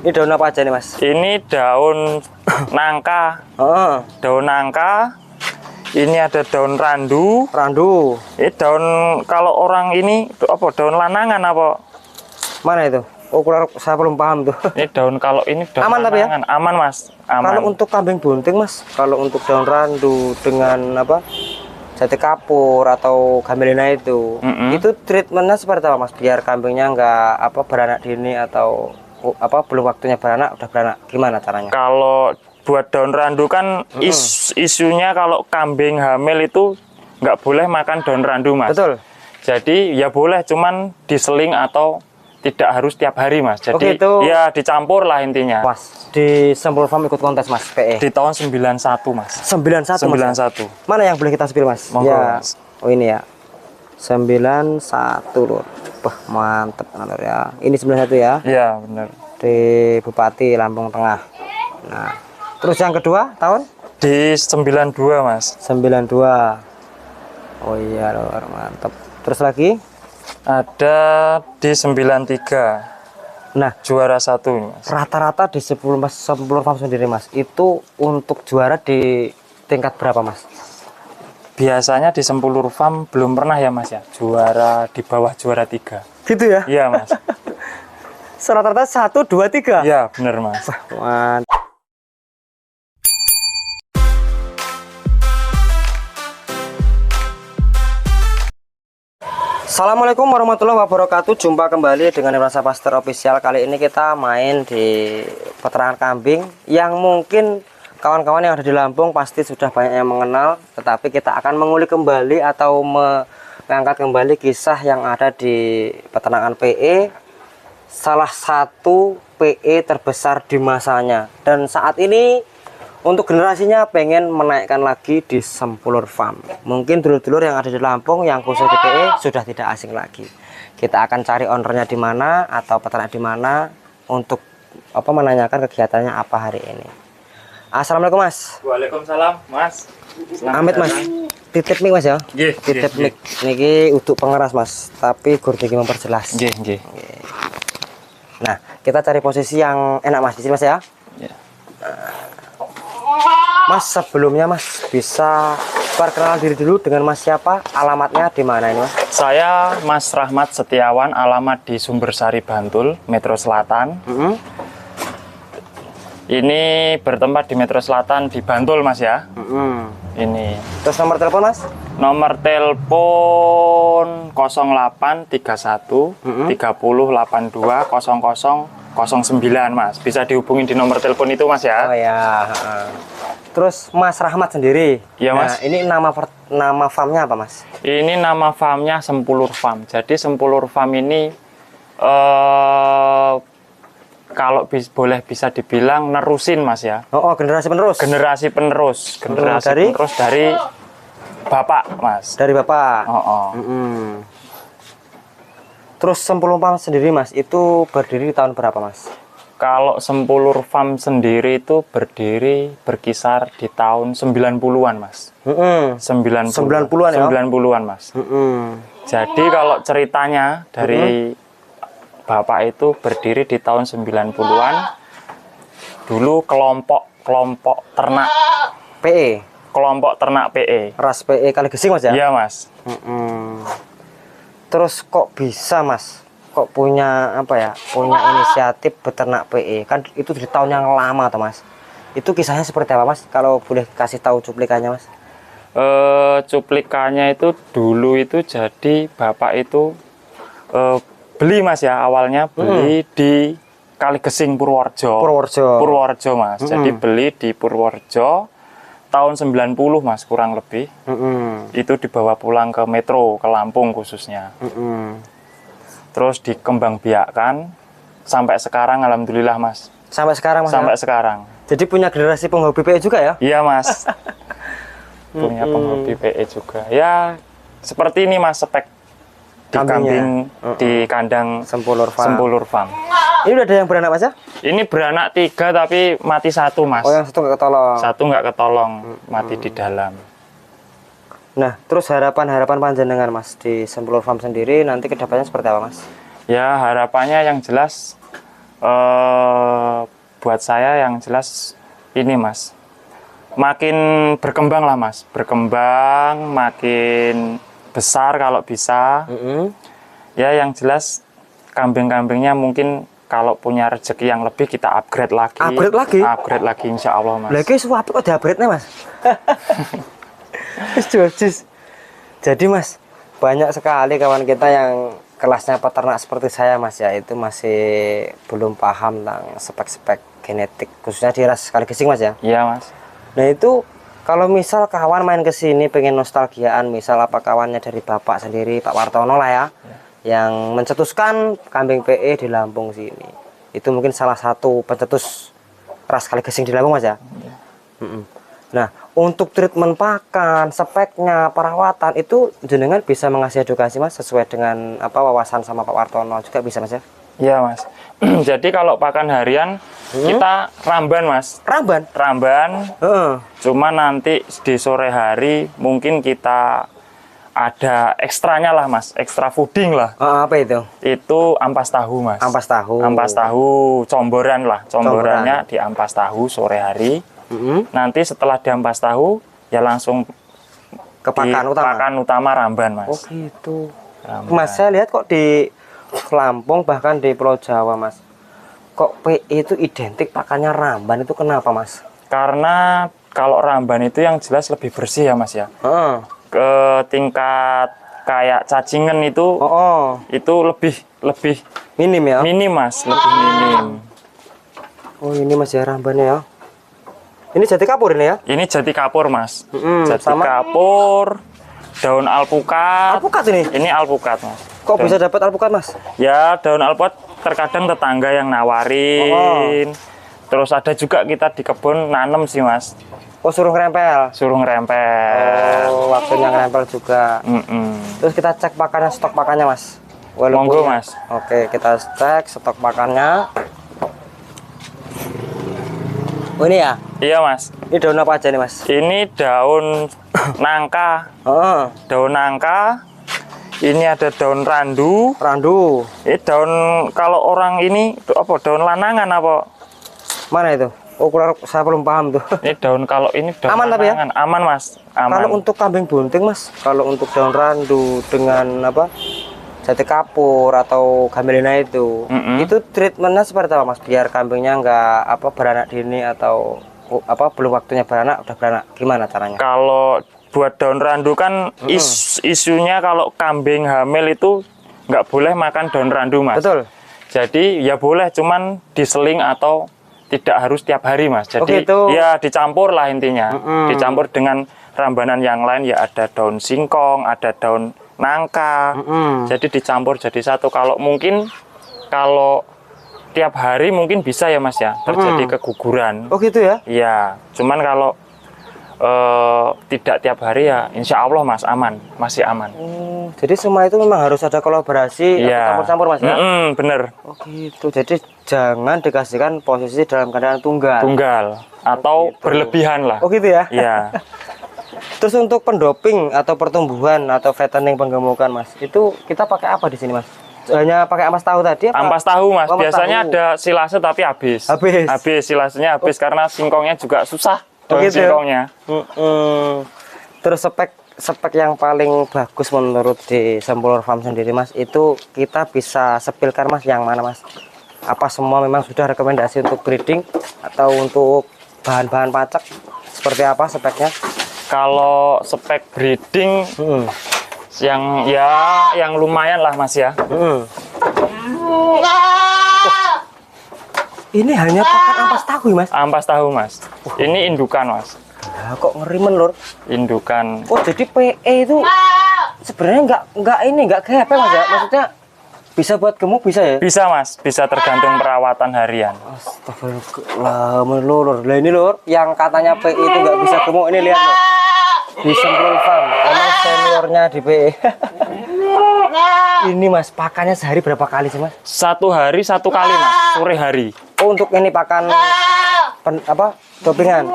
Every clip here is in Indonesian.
Ini daun apa aja nih Mas? Ini daun nangka. Oh. Daun nangka. Ini ada daun randu. Randu. Ini daun, kalau orang ini apa? Daun lanangan apa? Mana itu? Oh, kurang, saya belum paham tuh. Ini daun, kalau ini daun Aman tapi ya? lanangan. Aman Mas. Aman. Kalau untuk kambing bunting Mas, kalau untuk daun randu dengan apa? Jati kapur atau gamelina itu treatmentnya seperti apa Mas? Biar kambingnya nggak apa beranak dini atau apa belum waktunya beranak udah beranak, gimana caranya? Kalau buat daun randu kan isunya kalau kambing hamil itu nggak boleh makan daun randu Mas. Betul. Jadi ya boleh, cuman diseling atau tidak harus tiap hari Mas. Jadi itu ya dicampur lah intinya. Mas, di Sempulur Farm ikut kontes Mas PE. Di tahun 91 Mas. 91 Mas. 91. Mana yang boleh kita spill Mas? Monggo, Ya. Mas. Oh ini ya. 91 Lur. Wah, mantep Lur ya. Ini 91 ya. Iya, benar. Di Bupati Lampung Tengah. Nah, terus yang kedua tahun? Di 92 Mas. 92. Oh iya Lur, mantep. Terus lagi? Ada di 93. Nah, Juara 1 Mas. rata-rata di Sempulur Farm sendiri Mas, itu untuk juara di tingkat berapa Mas? Biasanya di Sempulur Farm belum pernah ya Mas ya, juara di bawah juara 3. Gitu ya? Iya Mas. Rata-rata 1, 2, 3? Iya bener Mas. Mantap. Assalamualaikum warahmatullahi wabarakatuh. Jumpa kembali dengan Rasa Pastor Official. Kali ini kita main di peternakan kambing yang mungkin kawan-kawan yang ada di Lampung pasti sudah banyak yang mengenal. Tetapi kita akan mengulik kembali atau mengangkat kembali kisah yang ada di peternakan PE, salah satu PE terbesar di masanya. Dan saat ini untuk generasinya pengen menaikkan lagi di Sempulur Farm. Mungkin dulur-dulur yang ada di Lampung yang khusus di PE sudah tidak asing lagi. Kita akan cari ownernya di mana atau peternak di mana untuk apa menanyakan kegiatannya apa hari ini. Assalamualaikum Mas. Waalaikumsalam Mas. Amit Mas. Titip mic Mas ya. Nggih, Titip mic. Niki untuk pengeras Mas, tapi gur iki memperjelas. Nggih, nggih. Nah, kita cari posisi yang enak Mas di sini Mas ya. Ya. Mas, sebelumnya Mas bisa perkenalan diri dulu dengan Mas siapa, alamatnya di mana ini Mas? Saya Mas Rahmat Setiawan, alamat di Sumbersari Bantul, Metro Selatan. Ini bertempat di Metro Selatan di Bantul Mas ya. Ini. Terus nomor telepon Mas? Nomor telepon 0831 30 82 00 09 Mas. Bisa dihubungi di nomor telepon itu Mas ya. Oh ya. Terus Mas Rahmat sendiri. Iya Mas. Nah, ini nama farmnya apa Mas? Ini nama farmnya Sempulur Farm. Jadi Sempulur Farm ini kalau boleh bisa dibilang nerusin Mas ya. Oh, generasi penerus. Generasi penerus. Generasi dari? penerus dari Bapak Mas. Dari Bapak. Oh. Terus Sempulur Farm sendiri Mas, itu berdiri di tahun berapa Mas? Kalau Sempulur Farm sendiri itu berdiri berkisar di tahun 90-an Mas. 90-an ya? 90-an Mas. Jadi kalau ceritanya dari Bapak itu berdiri di tahun 90-an. Dulu kelompok ternak PE. Kelompok ternak PE. Ras PE Kaligesing Mas ya? Iya Mas. Terus kok bisa Mas? Kok punya apa ya? Punya inisiatif beternak PE? Kan itu di tahun yang lama toh Mas. Itu kisahnya seperti apa Mas? Kalau boleh kasih tahu cuplikannya Mas? Cuplikannya itu dulu itu jadi Bapak itu beli Mas ya, awalnya beli di Kaligesing Purworejo. Purworejo Mas. Jadi beli di Purworejo tahun 90 Mas kurang lebih. Itu dibawa pulang ke Metro, ke Lampung khususnya. Terus dikembangbiakkan sampai sekarang alhamdulillah Mas. Sampai sekarang Mas? Sampai sekarang. Jadi punya generasi penghobi PE juga ya? Iya Mas. Punya penghobi PE juga. Ya seperti ini Mas spek di kambing di kandang Sempulur Farm. Sempulur Farm. Ini udah ada yang beranak Mas ya? Ini beranak 3 tapi mati 1 Mas. Oh yang satu nggak ketolong. Satu nggak ketolong, mati di dalam. Nah, terus harapan panjenengan Mas di Sempulur Farm sendiri nanti kedepannya seperti apa Mas? Ya harapannya yang jelas buat saya yang jelas ini Mas, makin berkembang lah Mas, berkembang makin besar kalau bisa. Ya yang jelas kambing-kambingnya mungkin kalau punya rezeki yang lebih kita upgrade lagi. Upgrade lagi insya Allah Mas. Lagi suapik kok di-upgrade-nya Mas. Jadi Mas, banyak sekali kawan kita yang kelasnya peternak seperti saya Mas ya, itu masih belum paham tentang spek-spek genetik khususnya di ras Kali Gesing Mas ya. Iya Mas. Nah itu kalau misal kawan main ke sini pengen nostalgiaan, misal apa kawannya dari Bapak sendiri, Pak Wartono lah ya, yang mencetuskan kambing PE di Lampung sini. Itu mungkin salah satu pencetus ras Kali Gesing di Lampung Mas ya. Nah, untuk treatment pakan, speknya, perawatan itu jenengan bisa mengasih edukasi Mas sesuai dengan apa wawasan sama Pak Wartono juga bisa Mas ya? Iya Mas. Jadi kalau pakan harian kita ramban Mas. Ramban. Cuma nanti di sore hari mungkin kita ada ekstranya lah Mas, ekstra fooding lah. Apa itu? Itu ampas tahu Mas. Ampas tahu. Ampas tahu, comboran lah. Comborannya di ampas tahu sore hari. Nanti setelah diampas tahu ya langsung ke pakan utama ramban Mas. Oh gitu. Ramban. Mas saya lihat kok di Lampung bahkan di Pulau Jawa Mas, kok PE itu identik pakannya ramban, itu kenapa Mas? Karena kalau ramban itu yang jelas lebih bersih ya Mas ya. Ke tingkat kayak cacingan itu itu lebih minim ya. Minim Mas, lebih minim. Oh ini Mas ya rambannya ya. Ini jati kapur ini ya? Ini jati kapur Mas. Jati kapur, daun alpukat. Alpukat ini? Ini alpukat Mas. Kok bisa dapat alpukat Mas? Ya daun alpukat terkadang tetangga yang nawarin. Terus ada juga kita di kebun nanem sih Mas. Oh suruh ngerempel? Suruh ngerempel. Oh waktunya ngerempel juga. Terus kita cek pakannya, stok pakannya Mas. Monggo Mas. Oke kita cek stok pakannya. Oh ini ya? Iya Mas. Ini daun apa aja nih Mas? Ini daun nangka. Daun nangka. Ini ada daun randu. Ini daun kalau orang ini apa? Daun lanangan apa? Mana itu? Oh saya belum paham tuh. Ini daun kalau ini daun aman tapi ya? Aman Mas. Aman. Kalau untuk kambing bunting Mas, kalau untuk daun randu dengan apa? Jati kapur atau gamelina itu treatmentnya seperti apa Mas? Biar kambingnya nggak apa beranak dini atau apa belum waktunya beranak udah beranak, gimana caranya? Kalau buat daun randu kan isunya kalau kambing hamil itu nggak boleh makan daun randu Mas. Betul. Jadi ya boleh, cuman diseling atau tidak harus tiap hari Mas. Jadi ya dicampur lah intinya, dicampur dengan rambanan yang lain ya, ada daun singkong, ada daun nangka, jadi dicampur jadi satu. Kalau mungkin kalau tiap hari mungkin bisa ya Mas ya terjadi keguguran. Oh gitu ya? Iya, cuman kalau tidak tiap hari ya insya Allah Mas aman, masih aman. Jadi semua itu memang harus ada kolaborasi, campur-campur Mas ya? Bener. Oh gitu, jadi jangan dikasihkan posisi dalam keadaan tunggal atau berlebihan lah. Oh gitu ya? Iya. Terus untuk pendoping atau pertumbuhan atau fattening penggemukan Mas, itu kita pakai apa di sini Mas? Hanya pakai ampas tahu tadi apa? Ampas tahu Mas, biasanya ada silase tapi habis silasenya karena singkongnya juga susah daun singkongnya. Terus spek yang paling bagus menurut di Sempulur Farm sendiri Mas, itu kita bisa sepilkan Mas yang mana Mas? Apa semua memang sudah rekomendasi untuk breeding atau untuk bahan-bahan pacak? Seperti apa speknya? Kalau spek breeding yang lumayan lah Mas ya. Ini hanya pakan ampas tahu Mas? Ampas tahu Mas. Ini indukan Mas. Nah, kok ngeri Lur? Indukan. Oh jadi PE itu sebenarnya nggak kayak apa Mas ya? Maksudnya bisa buat gemuk bisa ya? Bisa Mas, bisa tergantung perawatan harian. Astagfirullah Lur. Lah ini Lur, yang katanya PE itu nggak bisa gemuk, ini lihat Lur. Di Sempulur Farm, memang seniornya di PE. Ini Mas, pakannya sehari berapa kali sih Mas? Satu hari satu kali Mas, sore hari. Oh untuk ini pakan dopingan?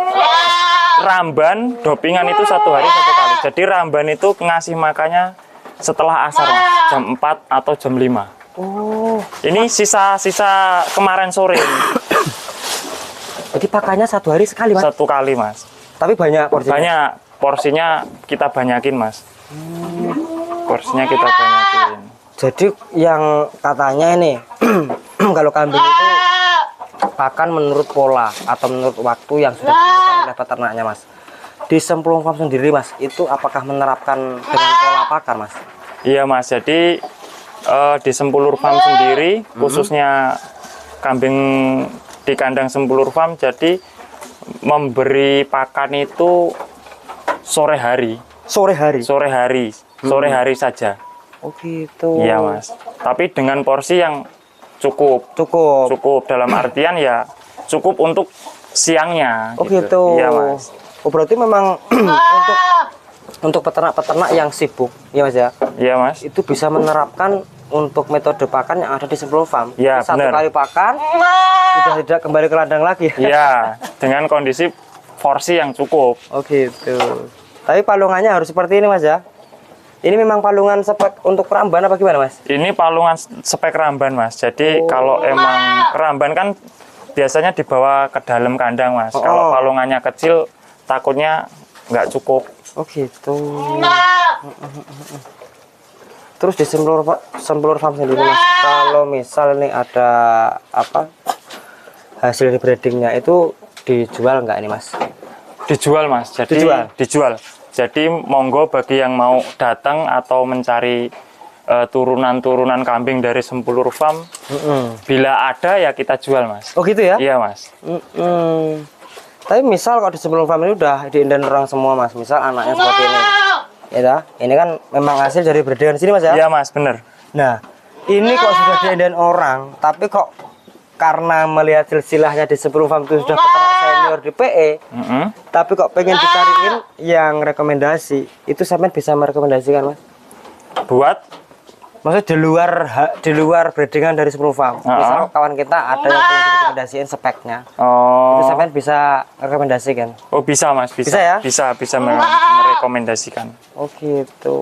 Ramban, dopingan itu satu hari satu kali. Jadi ramban itu ngasih makannya setelah asar Mas, jam 4 atau jam 5. Oh. Ini sisa kemarin sore. Jadi pakannya 1 hari sekali, Mas? 1 kali, Mas. Tapi banyak porsinya? Banyak. Porsinya kita banyakin, Mas. Porsinya kita banyakin. Jadi yang katanya ini, kalau kambing itu pakan menurut pola atau menurut waktu yang sudah ditentukan oleh peternaknya, Mas. Di Semplung Farm sendiri, Mas, itu apakah menerapkan dengan pola pakan, Mas? Iya, Mas. Jadi di Sempulur Farm sendiri, khususnya kambing di kandang Sempulur Farm, jadi memberi pakan itu sore hari. Sore hari? Sore hari. Sore hari saja. Oh gitu. Iya, Mas. Tapi dengan porsi yang cukup. Cukup. Cukup dalam artian ya cukup untuk siangnya. Oh gitu. Iya, Mas. Oh berarti memang untuk peternak-peternak yang sibuk, ya Mas ya? Iya, Mas. Itu bisa menerapkan untuk metode pakan yang ada di Semplung Farm. Ya, satu benar. kali pakan sudah tidak kembali ke ladang lagi. Iya, dengan kondisi porsi yang cukup. Oh gitu. Tapi palungannya harus seperti ini, Mas ya? Ini memang palungan spek untuk keramban apa gimana, Mas? Ini palungan spek keramban, Mas. Jadi kalau emang keramban kan biasanya dibawa ke dalam kandang, Mas. Kalau palungannya kecil takutnya nggak cukup. Oh gitu. Terus di Semplur Farm sendiri, Mas, kalau misal nih ada apa hasil breedingnya itu dijual nggak ini, Mas? Dijual, Mas. Jadi dijual. Jadi monggo bagi yang mau datang atau mencari turunan-turunan kambing dari Sempulur Farm, bila ada ya kita jual, Mas. Oh gitu ya? Iya, Mas. Tapi misal kalau di Sempulur Farm ini udah diindan orang semua, Mas. Misal anaknya seperti ini. Ya, ini kan memang hasil dari breedingan sini, Mas ya? Iya, Mas, bener. Nah, ini kok sudah diindan orang, tapi kok karena melihat silsilahnya di Sempulur Farm itu sudah peternak senior di PE, tapi kok pengen dicariin yang rekomendasi, itu sampean bisa merekomendasikan, Mas? Buat? Maksudnya di luar breedingan dari Sempulur Farm. Misal kawan kita ada yang pengen direkomendasiin speknya, itu sampean bisa rekomendasikan? Oh bisa, Mas, bisa. Bisa ya? Bisa merekomendasikan. Oh gitu.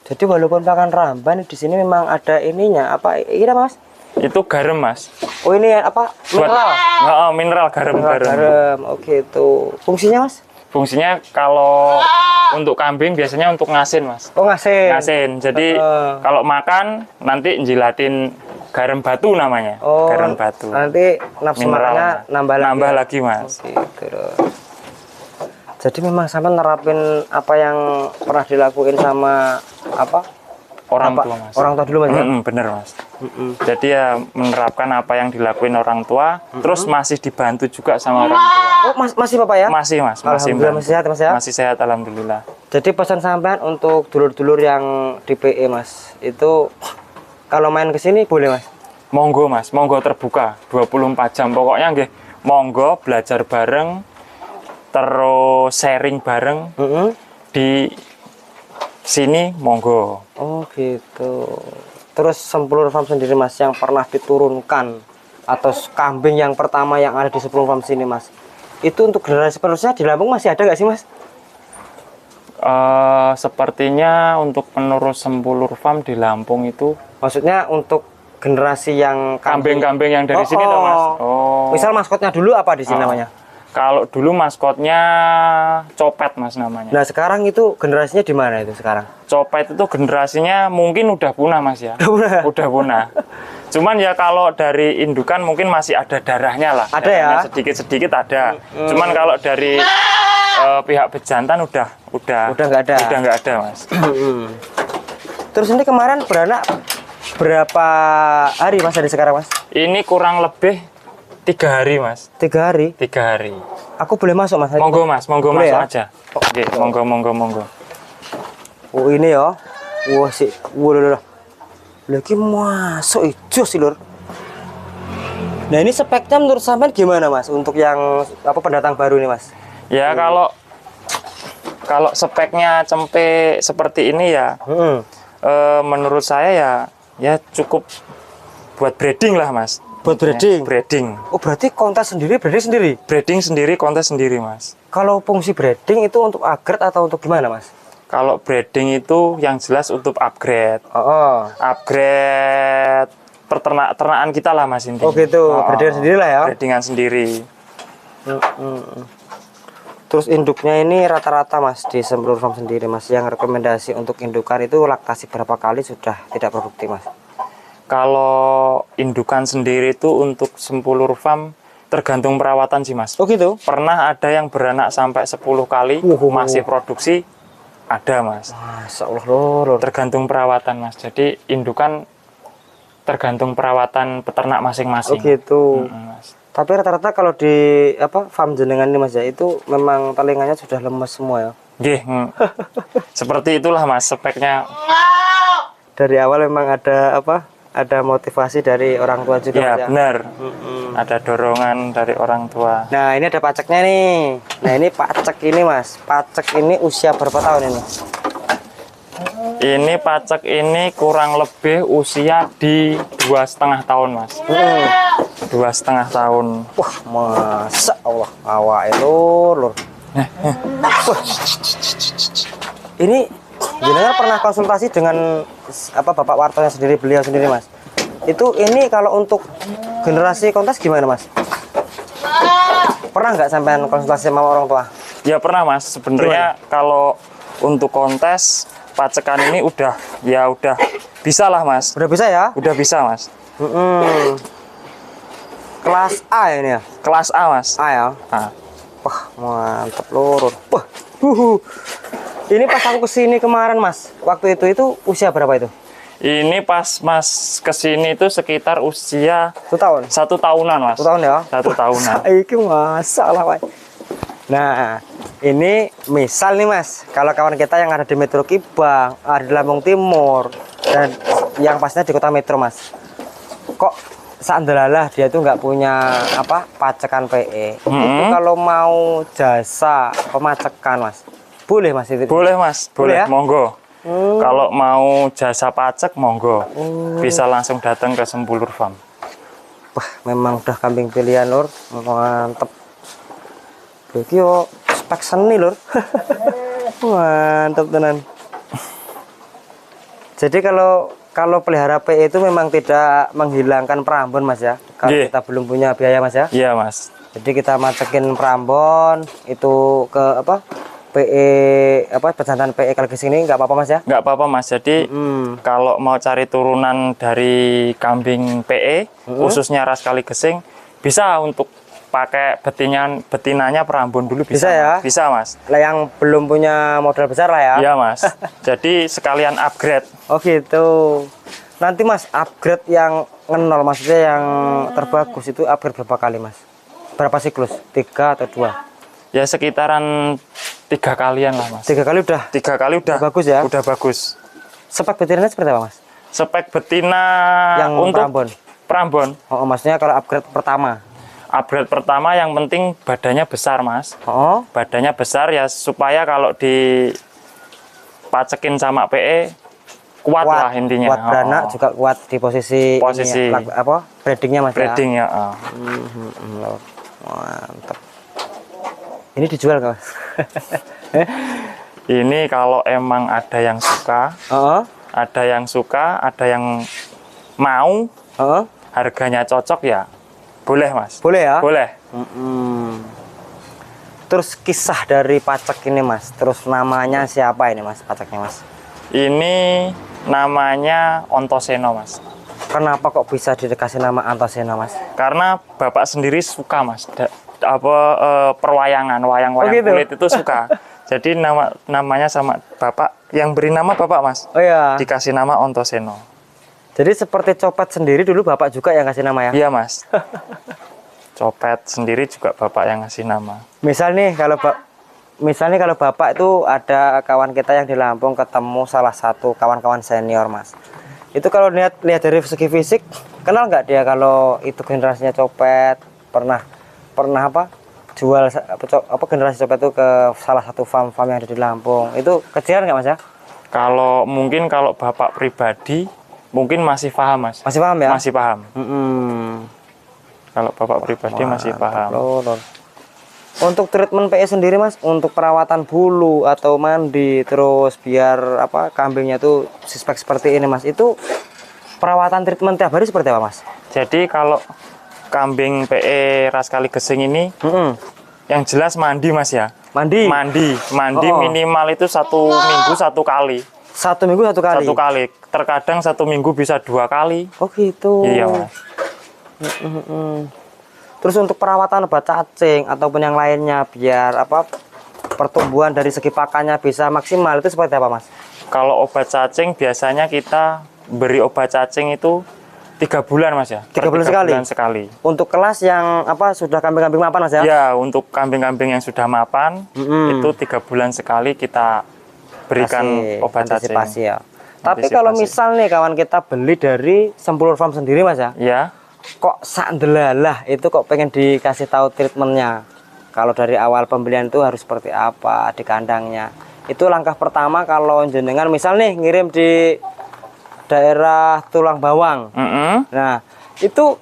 Jadi walaupun pakan ramban di sini memang ada ininya apa? Iya, Mas? Itu garam, Mas. Oh ini apa? Mineral. Mineral garam. Oh gitu. Fungsinya, Mas? Fungsinya kalau untuk kambing biasanya untuk ngasin, Mas. Oh ngasin. Ngasin. Jadi kalau makan nanti jilatin garam batu namanya. Oh, garam batu. Nanti nafsu makannya nambah lagi, Mas. Oh, gitu. Jadi memang sama nerapin apa yang pernah dilakuin sama apa? Orang tua, Mas. Orang tua dulu, Mas. Bener, Mas. Jadi ya menerapkan apa yang dilakuin orang tua, terus masih dibantu juga sama orang tua. Oh, masih Bapak ya? Masih, Mas. Alhamdulillah masih sehat, Mas ya? Masih sehat, alhamdulillah. Jadi pesan sampean untuk dulur-dulur yang di PE, Mas, itu kalau main ke sini boleh, Mas? Monggo, Mas. Monggo terbuka 24 jam. Pokoknya nggih, monggo belajar bareng, terus sharing bareng di sini, monggo. Oh gitu. Terus Sempulur Farm sendiri, Mas, yang pernah diturunkan atau kambing yang pertama yang ada di Sempulur Farm sini, Mas, itu untuk generasi penerusnya di Lampung masih ada nggak sih, Mas? Sepertinya untuk penerus Sempulur Farm di Lampung itu, maksudnya untuk generasi yang kambing-kambing yang dari sini toh, Mas. Misal maskotnya dulu apa di sini namanya? Kalau dulu maskotnya Copet, Mas, namanya. Nah sekarang itu generasinya di mana itu sekarang? Copet itu generasinya mungkin udah punah, Mas ya. Udah punah. Cuman ya kalau dari indukan mungkin masih ada darahnya lah. Ada ya? Sedikit-sedikit ada. Cuman kalau dari pihak bejantan udah nggak ada. Udah nggak ada, Mas. Terus ini kemarin beranak berapa hari, Mas, dari sekarang, Mas? Ini kurang lebih 3 hari, Mas. 3 hari? 3 hari. Aku boleh masuk, Mas? Monggo, Mas. Monggo boleh masuk ya? aja. Oke, monggo. Oh ini ya. Wah sih. Wah, lagi masuk hijau sih, Lur. Nah ini speknya menurut sampean gimana, Mas? Untuk yang apa pendatang baru nih, Mas? Ya kalau speknya cempe seperti ini ya, menurut saya ya cukup buat breeding lah, Mas. Buat breeding? Breeding. Oh berarti kontes sendiri, breeding sendiri? Breeding sendiri, kontes sendiri, Mas. Kalau fungsi breeding itu untuk upgrade atau untuk gimana, Mas? Kalau breeding itu yang jelas untuk upgrade. Upgrade ternakan kita lah, Mas, intinya. Oh gitu, breedingan sendiri lah ya? Breedingan sendiri. Terus induknya ini rata-rata Mas di Semplur Farm sendiri Mas, yang rekomendasi untuk indukan itu laktasi berapa kali sudah tidak produktif Mas? Kalau indukan sendiri itu untuk Semplur Farm tergantung perawatan sih Mas. Oh gitu? Pernah ada yang beranak sampai 10 kali masih produksi, ada Mas. Masya Allah lor. Tergantung perawatan Mas. Jadi indukan tergantung perawatan peternak masing-masing. Oh gitu. Mas. Tapi rata-rata kalau di farm jenengan ini Mas ya, itu memang telinganya sudah lemes semua ya? Nggih, seperti itulah Mas speknya. Dari awal memang ada ada motivasi dari orang tua juga Ya, Mas ya? benar. Ada dorongan dari orang tua. Nah ini ada paceknya nih. Nah ini pacek ini Mas, pacek ini usia berapa tahun ini? Ini pacek ini kurang lebih usia di 2,5 tahun Mas. 2,5 tahun. Wah, masa Allah, awak lur. Wah. Ini jenengan pernah konsultasi dengan Bapak Wartonya sendiri, beliau sendiri Mas? Itu ini kalau untuk generasi kontes gimana Mas? Pernah nggak sampean konsultasi sama orang tua? Ya pernah Mas. Sebenarnya kalau untuk kontes pacekan ini udah bisa lah Mas. Udah bisa ya? Udah bisa Mas. Kelas A ini ya? Kelas A Mas. A ya? A. Wah, mantap lur. Wah, ini pas aku kesini kemarin Mas, waktu itu usia berapa itu? Ini pas Mas kesini itu sekitar usia 1 tahun? 1 tahunan Mas. 1 tahun ya? 1 tahunan. Ini masalah Pak. Nah, ini misal nih Mas, kalau kawan kita yang ada di Metro Kibang, ada di Lampung Timur, dan yang pastinya di Kota Metro Mas, kok seandainya dia itu nggak punya pacekan PE, itu kalau mau jasa pemacekan Mas, boleh Mas itu? Boleh Mas, boleh ya? Monggo. Kalau mau jasa pacek monggo, bisa langsung datang ke Semplur Farm. Wah, memang udah kambing pilihan lur, mantep. Iki yo spek seni lur. Mantap tenan. Jadi kalau pelihara PE itu memang tidak menghilangkan Prambon Mas ya. Kalau kita belum punya biaya Mas ya. Iya Mas. Jadi kita macekin Prambon itu ke PE pejantan PE Kaligesing ini nggak apa-apa Mas ya? Nggak apa-apa Mas. Jadi kalau mau cari turunan dari kambing PE khususnya ras Kaligesing bisa untuk pakai betinanya Prambon dulu bisa ya? Mas. Bisa Mas. Lah yang belum punya modal besar lah ya? Iya Mas. Jadi sekalian upgrade. Oh gitu. Nanti Mas upgrade yang ngenol maksudnya yang terbagus itu upgrade berapa kali Mas? Berapa siklus? 3 atau 2? Ya sekitaran 3 kalian lah Mas. 3 kali udah? 3 kali udah bagus ya? Udah bagus. Spek betinanya seperti apa Mas? Spek betina yang untuk Prambon? Prambon. Oh maksudnya kalau upgrade pertama? Upgrade pertama yang penting badannya besar Mas. Oh. Badannya besar ya supaya kalau dipacekin sama PE kuat lah intinya. Kuat beranak juga kuat di posisi ini ya, breedingnya Mas breeding ya? Mantap. Ini dijual nggak Mas? Ini kalau emang ada yang suka, ada yang suka, ada yang mau, harganya cocok ya. Boleh Mas. Boleh ya? Boleh. Terus kisah dari pacek ini Mas, terus namanya siapa ini Mas paceknya Mas? Ini namanya Ontoseno Mas. Kenapa kok bisa dikasih nama Ontoseno Mas? Karena bapak sendiri suka Mas, perwayangan, wayang-wayang gitu? kulit itu suka. Jadi namanya sama bapak, yang beri nama bapak Mas. Oh iya. Dikasih nama Ontoseno. Jadi seperti Copet sendiri dulu bapak juga yang kasih nama ya? Iya Mas. Copet sendiri juga bapak yang ngasih nama. Misalnya kalau bapak itu ada kawan kita yang di Lampung ketemu salah satu kawan-kawan senior Mas. Itu kalau lihat dari segi fisik, kenal nggak dia kalau itu generasinya Copet? Pernah jual generasi Copet itu ke salah satu farm yang ada di Lampung? Itu kejaran nggak Mas ya? Kalau bapak pribadi mungkin masih paham Mas. Masih paham ya? Masih paham. Kalau bapak pribadi masih paham. Untuk treatment PE sendiri Mas, untuk perawatan bulu atau mandi terus biar kambingnya tuh spek seperti ini Mas, itu perawatan treatment tiap hari seperti apa Mas? Jadi kalau kambing PE ras Kaligesing ini Yang jelas mandi Mas ya. Mandi. Mandi Oh. minimal itu 1 minggu 1 kali. 1 minggu 1 kali. 1 kali. Terkadang 1 minggu bisa 2 kali. Oh gitu. Iya Mas. Terus untuk perawatan obat cacing ataupun yang lainnya biar apa pertumbuhan dari segi pakannya bisa maksimal itu seperti apa Mas? Kalau obat cacing biasanya kita beri obat cacing itu 3 bulan Mas ya. 3 bulan Per sekali? bulan sekali. Untuk kelas yang apa sudah kambing-kambing mapan Mas ya? Ya, untuk kambing-kambing yang sudah mapan itu 3 bulan sekali kita berikan Kasih obat antisipasi cacing. ya. Tapi kalau misal nih kawan kita beli dari Sempulur Farm sendiri Mas ya, Ya, kok sandelalah itu kok pengen dikasih tahu treatmentnya. Kalau dari awal pembelian itu harus seperti apa di kandangnya. Itu langkah pertama kalau jenengan misal nih ngirim di daerah Tulang Bawang. Nah, itu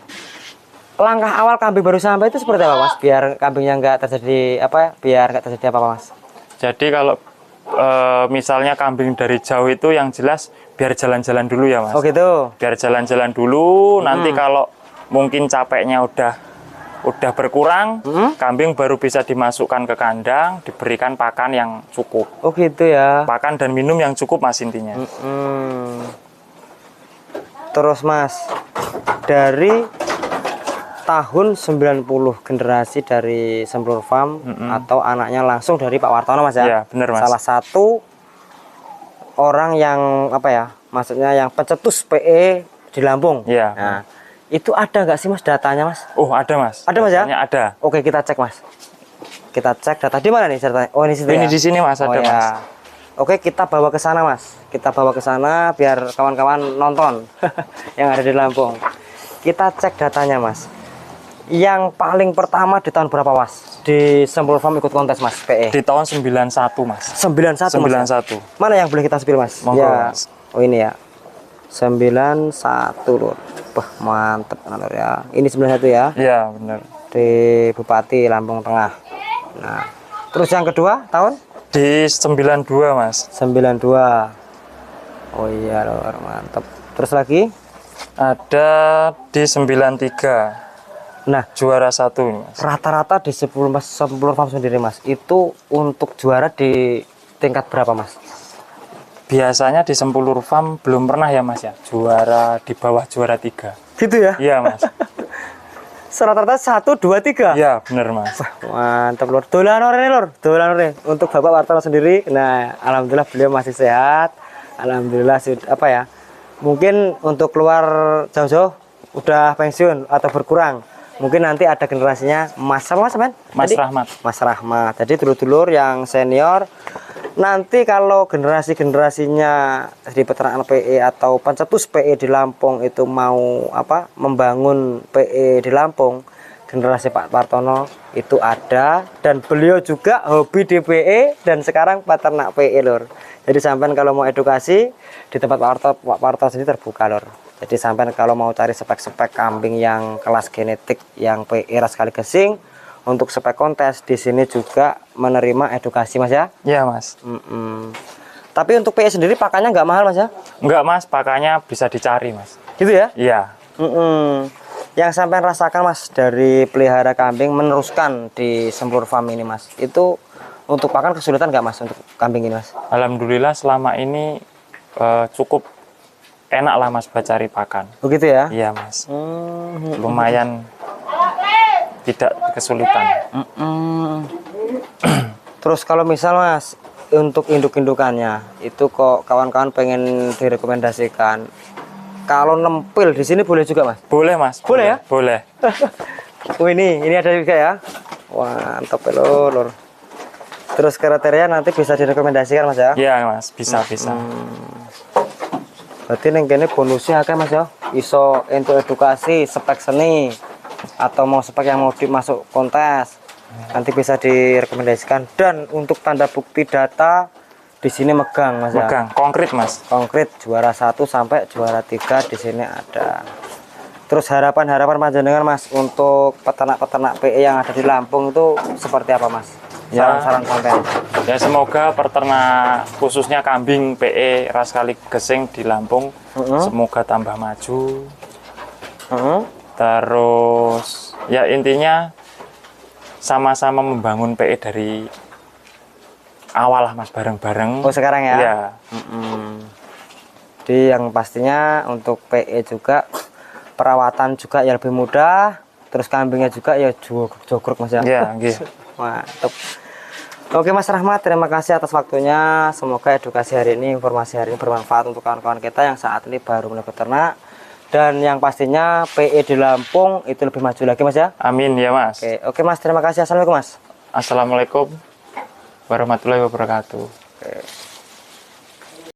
langkah awal kambing baru sampai itu seperti apa Mas? Biar kambingnya nggak terjadi apa ya? Biar nggak terjadi apa Mas? jadi kalau misalnya kambing dari jauh itu yang jelas biar jalan-jalan dulu ya Mas. Oh gitu. Biar jalan-jalan dulu, nanti kalau mungkin capeknya udah berkurang, kambing baru bisa dimasukkan ke kandang, diberikan pakan yang cukup. Oh gitu ya. Pakan dan minum yang cukup Mas intinya. Terus Mas, dari tahun 90 generasi dari Sempulur Farm atau anaknya langsung dari Pak Wartono Mas ya? Iya, bener Mas. Salah satu orang yang apa ya? Maksudnya yang pencetus PE di Lampung. Iya. Nah, itu ada nggak sih Mas datanya Mas? Oh, ada Mas. Ada Mas ya? Datanya ada. Oke, kita cek Mas. Kita cek data di mana nih ceritanya? Oh, ini situ Ini ya? di sini Mas, ada ya. Mas. Oke, kita bawa ke sana Mas. Kita bawa ke sana biar kawan-kawan nonton yang ada di Lampung. Kita cek datanya Mas. Yang paling pertama di tahun berapa Mas? Di Sempulur Farm ikut kontes Mas PE. Di tahun 91 Mas. 91 Mas. 91. Mana yang boleh kita spill Mas? Monggo, Ya. Mas. Oh ini ya. 91 Lur. Wah, mantep Lur ya. Ini 91 ya. Iya, benar. Di Bupati Lampung Tengah. Nah, terus yang kedua tahun Di 92 Mas. 92. Oh iya Lur, mantep. Terus lagi? Ada di 93. Nah, Juara 1 ini Mas. rata-rata di Sempulur Farm sendiri Mas, itu untuk juara di tingkat berapa Mas? Biasanya di Sempulur Farm belum pernah ya Mas ya. Juara di bawah juara 3. Gitu ya? Iya Mas. Rata-rata 1, 2, 3. Iya, benar Mas. Mantap Lur. Dolan ore Lur, dolan ore. Untuk Bapak Wartono sendiri, nah alhamdulillah beliau masih sehat. Alhamdulillah apa ya? Mungkin untuk keluar jauh-jauh udah pensiun atau berkurang. Mungkin nanti ada generasinya Mas apa Mas, Mas Tadi? Rahmat. Mas Rahmat. Jadi dulur-dulur yang senior nanti kalau generasi-generasinya di peternakan PE atau pencetus PE di Lampung itu mau apa membangun PE di Lampung, generasi Pak Wartono itu ada dan beliau juga hobi di PE dan sekarang peternak PE Lur. Jadi sampean kalau mau edukasi di tempat Pak Wartono sendiri terbuka Lur. Jadi sampean kalau mau cari spek-spek kambing yang kelas genetik yang PE ras kali gesing untuk spek kontes di sini juga menerima edukasi Mas ya. Iya Mas. Tapi untuk PE sendiri pakannya nggak mahal Mas ya? Enggak Mas, pakannya bisa dicari Mas. Gitu ya? Iya. Yang sampean rasakan Mas dari pelihara kambing meneruskan di Sempulur Farm ini Mas, itu untuk pakan kesulitan nggak Mas untuk kambing ini Mas? Alhamdulillah selama ini cukup enak lah Mas buat cari pakan. Begitu ya? Iya Mas. Lumayan tidak kesulitan. Terus kalau misal Mas untuk induk-indukannya itu kok kawan-kawan pengen direkomendasikan, kalau nempil di sini boleh juga Mas? Boleh Mas. Boleh ya? Boleh. Oh ini ada juga ya. Wah, mantap Lur. Terus kriteria nanti bisa direkomendasikan Mas ya? Iya Mas, bisa. Berarti neng kene bonusnya akeh Mas ya. Iso untuk edukasi spek seni atau mau spek yang mau dimasuk kontes. Nanti bisa direkomendasikan dan untuk tanda bukti data di sini megang Mas ya. Megang, konkret Mas. Konkret juara 1 sampai juara 3 di sini ada. Terus harapan panjenengan Mas untuk peternak-peternak PE yang ada di Lampung itu seperti apa Mas? Saran-saran konten. Ya semoga peternak khususnya kambing PE ras kali gesing di Lampung semoga tambah maju. Terus ya intinya sama-sama membangun PE dari awal lah Mas, bareng-bareng. Oh sekarang ya? Iya. Jadi yang pastinya untuk PE juga perawatan juga ya lebih mudah, terus kambingnya juga ya jogrok Mas ya. Iya, gitu. Mantap. Oke Mas Rahmat, terima kasih atas waktunya. Semoga edukasi hari ini, informasi hari ini bermanfaat untuk kawan-kawan kita yang saat ini baru mulai beternak. Dan yang pastinya PE di Lampung itu lebih maju lagi Mas ya. Amin ya Mas. Oke Mas, terima kasih. Assalamualaikum Mas. Assalamualaikum warahmatullahi wabarakatuh. Oke.